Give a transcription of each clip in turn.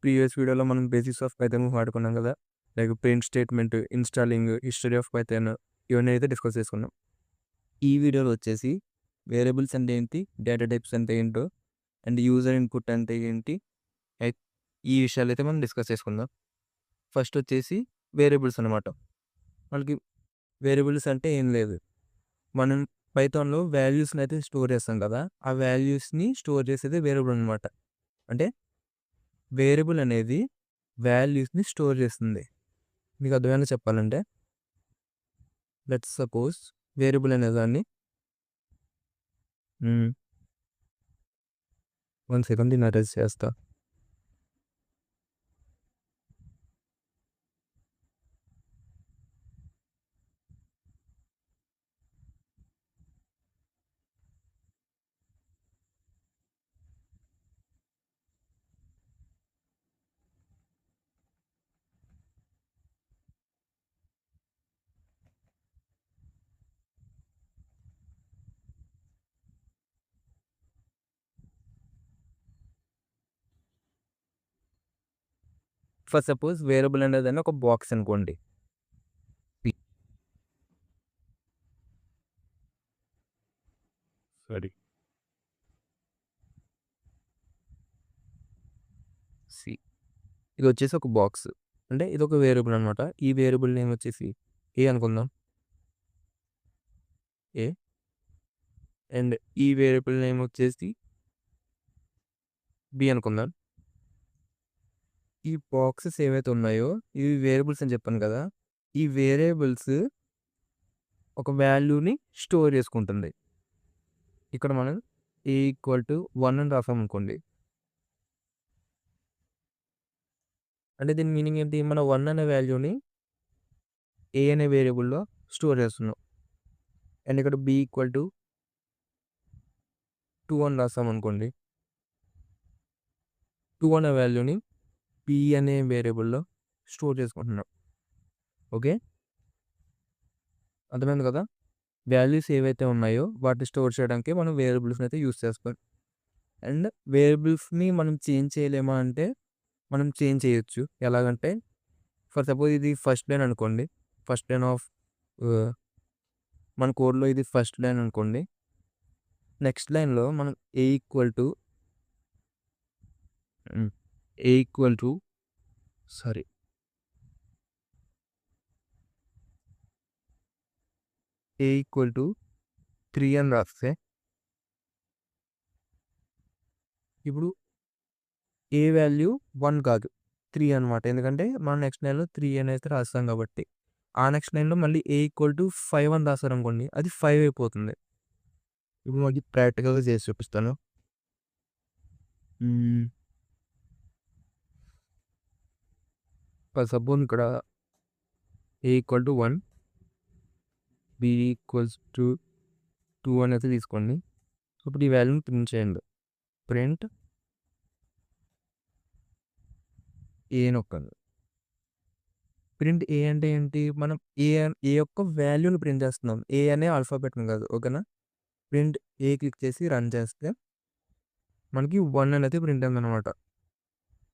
Previous వీడియోలో మనం basics of Python వాడుకున్నాం కదా! Like print statement, installing, history of Python ఇవన్నీ అయితే డిస్కస్ చేసుకున్నాం. ఈ వీడియోలో వచ్చేసి వేరియబుల్స్ అంటే ఏంటి, డేటా టైప్స్ అంటే ఏంటో, అండ్ యూజర్ ఇన్‌పుట్ అంటే ఏంటి, ఎక్ ఈ విషయాలైతే మనం డిస్కస్ చేసుకుందాం. ఫస్ట్ వచ్చేసి వేరియబుల్స్ అనమాట. మనకి వేరియబుల్స్ అంటే ఏం లేదు. మనం పైథాన్‌లో వాల్యూస్‌ని అయితే స్టోర్ చేస్తాం కదా! ఆ వాల్యూస్‌ని స్టోర్ చేసేదే వేరియబుల్ అనమాట. అంటే వేరియబుల్ అనేది వాల్యూస్‌ని స్టోర్ చేస్తుంది. మీకు అర్థమయ్యేలా చెప్పాలంటే లెట్స్ సపోజ్ వేరియబుల్ అనేదాన్ని 1 సెకండ్ దీన్ని అరేంజ్ చేస్తా. ఫర్ సపోజ్ వేరియబుల్ అనేదాన్ని ఒక బాక్స్ అనుకోండి. పి సారీ సి ఇది వచ్చేసి ఒక బాక్స్. అంటే ఇదొక వేరియబుల్ అనమాట. ఈ వేరియబుల్ నేమ్ వచ్చేసి ఏ అనుకుందాం. ఏ అండ్ ఈ వేరియబుల్ నేమ్ వచ్చేసి బి అనుకుందాం. ఈ బాక్సెస్ ఏవైతే ఉన్నాయో ఇవి వేరియబుల్స్ అని చెప్పాను కదా! ఈ వేరియబుల్స్ ఒక వాల్యూని స్టోర్ చేసుకుంటుంది. ఇక్కడ మనం ఏ ఈక్వల్ టు 1 అని రాసామనుకోండి. అంటే దీని మీనింగ్ ఏంటి? మనం 1 అనే వాల్యూని ఏ అనే వేరియబుల్‌లో స్టోర్ చేస్తున్నాం. అండ్ ఇక్కడ బి ఈక్వల్ టు 2 అని రాసామనుకోండి. 2 అనే వాల్యూని పి అనే వేరియబుల్‌లో స్టోర్ చేసుకుంటున్నాం. ఓకే. అర్థమైంది కదా! వాల్యూస్ ఏవైతే ఉన్నాయో వాటిని స్టోర్ చేయడానికి మనం వేరియబుల్స్‌ని అయితే యూజ్ చేస్తాం. అండ్ వేరియబుల్స్‌ని మనం చేంజ్ చేయలేమా అంటే మనం చేంజ్ చేయొచ్చు. ఎలాగంటే ఫర్ సపోజ్ ఇది ఫస్ట్ లైన్ అనుకోండి. ఫస్ట్ లైన్ ఆఫ్ ఆహ్, మన కోడ్‌లో ఇది ఫస్ట్ లైన్ అనుకోండి. నెక్స్ట్ లైన్‌లో మనం ఏ equal to hmm. A equal to sorry A equal to 3 అని రాస్తే ఇప్పుడు ఏ వాల్యూ 1 కాదు. 3 అనమాట. ఎందుకంటే మనం నెక్స్ట్ లైన్‌లో 3 అనైతే రాస్తాం కాబట్టి. ఆ నెక్స్ట్ లైన్‌లో మళ్ళీ ఏ ఈక్వల్ టు 5 అని రాసారనుకోండి. అది 5 అయిపోతుంది. ఇప్పుడు మనకి ప్రాక్టికల్‌గా చేసి చూపిస్తాను. హ్మ్. ఫర్ సపోజ్ ఇక్కడ A equal to 1, B equals to 2 అనేది తీసుకోండి. ఇప్పుడు ఈ వాల్యూని ప్రింట్ చేయండి. ప్రింట్ ఏ నొక్కండి. ప్రింట్ ఏ అంటే ఏంటి? మనం ఏ యొక్క వాల్యూని ప్రింట్ చేస్తున్నాం. ఏ అనే ఆల్ఫాబెట్‌ని కాదు. ఓకేనా? ప్రింట్ ఏ క్లిక్ చేసి రన్ చేస్తే మనకి 1 అనేది ప్రింట్ అయిందనమాట.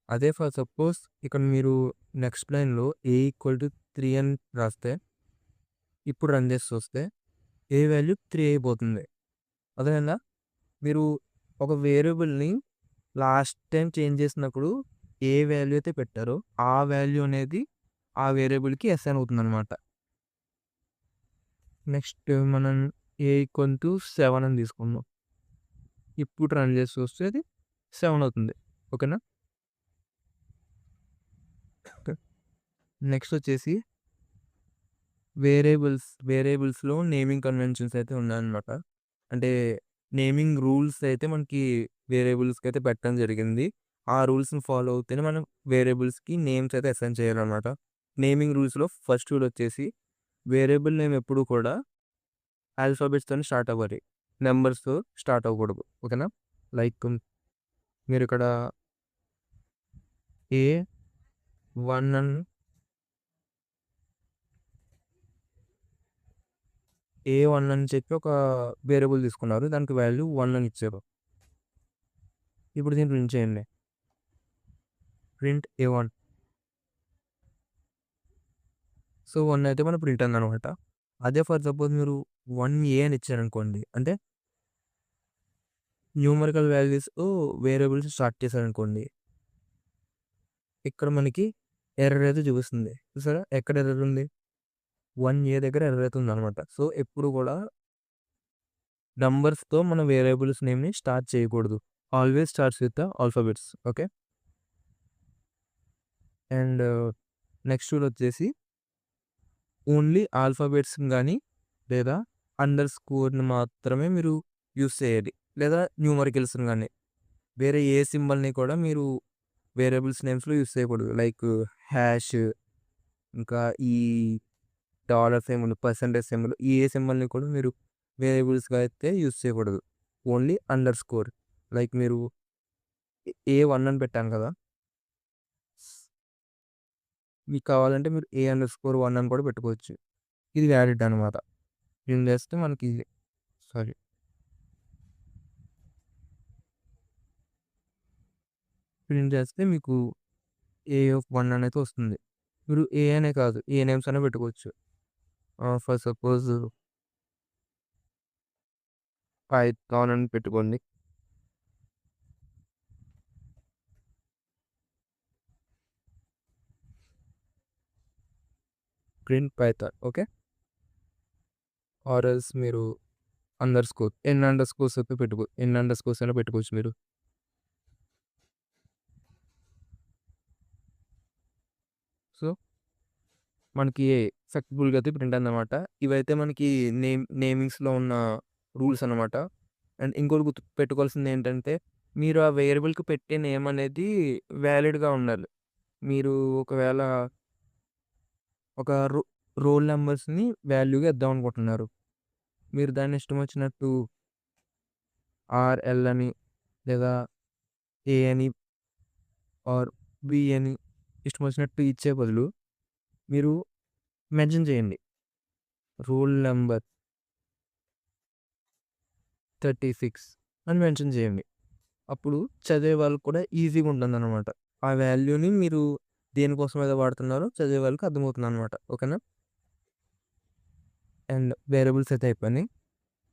అదే ఫర్ సపోజ్ ఇక్కడ మీరు నెక్స్ట్ లైన్‌లో ఏ ఈక్వల్ టు 3 అని రాస్తే ఇప్పుడు రన్ చేసి చూస్తే ఏ వాల్యూ 3 అయిపోతుంది. అర్థమైందా? మీరు ఒక వేరియబుల్‌ని లాస్ట్ టైమ్ చేంజ్ చేసినప్పుడు ఏ వాల్యూ అయితే పెట్టారో ఆ వాల్యూ అనేది ఆ వేరియబుల్‌కి అసైన్ అవుతుందనమాట. నెక్స్ట్ మనం ఏ ఈక్వల్ టు 7 అని తీసుకుందాం. ఇప్పుడు రన్ చేసి చూస్తే అది 7 అవుతుంది. ఓకేనా? నెక్స్ట్ వచ్చేసి వేరియబుల్స్‌లో నేమింగ్ కన్వెన్షన్స్ అయితే ఉన్నాయన్నమాట. అంటే నేమింగ్ రూల్స్ అయితే మనకి వేరియబుల్స్‌కి అయితే పెట్టడం జరిగింది. ఆ రూల్స్‌ని ఫాలో అవుతేనే మనం వేరియబుల్స్‌కి నేమ్స్ అయితే అసైన్ చేయాలన్నమాట. నేమింగ్ రూల్స్‌లో ఫస్ట్ రూల్ వచ్చేసి వేరియబుల్ నేమ్ ఎప్పుడు కూడా ఆల్ఫాబెట్స్‌తోని స్టార్ట్ అవ్వాలి. నంబర్స్‌తో స్టార్ట్ అవ్వకూడదు. ఓకేనా? లైక్ మీరిక్కడ ఏ1 ఏ1 అని చెప్పి ఒక వేరియబుల్ తీసుకున్నారు. దానికి వాల్యూ 1 అని ఇచ్చారు. ఇప్పుడు దీన్ని ప్రింట్ చేయండి. Print A1. సో 1 అయితే మన ప్రింట్ అనమాట. అదే ఫర్ సపోజ్ మీరు 1A అని ఇచ్చారనుకోండి, అంటే న్యూమరికల్ వాల్యూస్ వేరియబుల్స్ స్టార్ట్ చేశారనుకోండి, ఇక్కడ మనకి ఎర్రర్ అయితే చూపిస్తుంది. చూసారా ఎక్కడ ఎర్రర్ ఉంది? 1A దగ్గర ఎర్రర్ అయితే ఉందనమాట. సో ఎప్పుడు కూడా నంబర్స్‌తో మన వేరియబుల్స్ నేమ్‌ని స్టార్ట్ చేయకూడదు. Always starts with the alphabets. Okay. And next rule వచ్చేసి ఓన్లీ ఆల్ఫాబెట్స్‌ని గాని లేదా అండర్ స్కోర్‌ని మాత్రమే మీరు యూజ్ చేయాలి. లేదా న్యూమరికల్స్‌ని గాని. వేరే ఏ సింబల్‌ని కూడా మీరు వేరియబుల్స్ నేమ్స్‌లో యూజ్ చేయకూడదు. లైక్ హ్యాష్, ఇంకా ఈ డాలర్ సింబల్, పర్సెంటేజ్ సింబల్, ఈ ఏ సింబల్‌ని కూడా మీరు వేరియబుల్స్‌గా అయితే యూజ్ చేయకూడదు. Only under score. లైక్ మీరు A1 అని పెట్టాను కదా! మీకు కావాలంటే మీరు A_1 అని కూడా పెట్టుకోవచ్చు. ఇది వ్యాలిడ్ అనమాట. దీన్ని చేస్తే మనకి సారీ ప్రింట్ చేస్తే మీకు A1 అనేది వస్తుంది. మీరు ఏ అనే కాదు, ఏ నేమ్స్ అయినా పెట్టుకోవచ్చు. ఫర్ సపోజ్ పైథాన్ అని పెట్టుకోండి. Print Python. Okay. Or else మీరు అండర్ స్కోర్, అండర్ స్కోర్స్ అయితే ఎన్ అండర్ స్కోర్స్ అయినా పెట్టుకోవచ్చు మీరు. సో మనకి సక్సెస్‌ఫుల్‌గా అయితే ప్రింట్ అయిందనమాట. ఇవైతే మనకి నేమింగ్స్‌లో ఉన్న రూల్స్ అనమాట. అండ్ ఇంకోటి గుర్తుపెట్టుకోవాల్సింది ఏంటంటే, మీరు ఆ వేరియబుల్‌కి పెట్టే నేమ్ అనేది వాలిడ్‌గా ఉండాలి. మీరు ఒకవేళ ఒక రోల్ నంబర్స్‌ని వాల్యూగా ఇద్దాం అనుకుంటున్నారు. మీరు దాన్ని ఇష్టం వచ్చినట్టు ఆర్ఎల్ అని లేదా ఏ అని ఆర్ బి అని ఇష్టం వచ్చినట్టు ఇచ్చే బదులు మీరు మెన్షన్ చేయండి. రోల్ నంబర్ 36 అని మెన్షన్ చేయండి. అప్పుడు చదివే వాళ్ళకి కూడా ఈజీగా ఉంటుందన్నమాట. ఆ వాల్యూని మీరు దేనికోసం అయితే వాడుతున్నారో చదివే వాళ్ళకి అర్థమవుతుందన్నమాట. ఓకేనా? అండ్ వేరియబుల్స్ అయితే అయిపోయినాయి.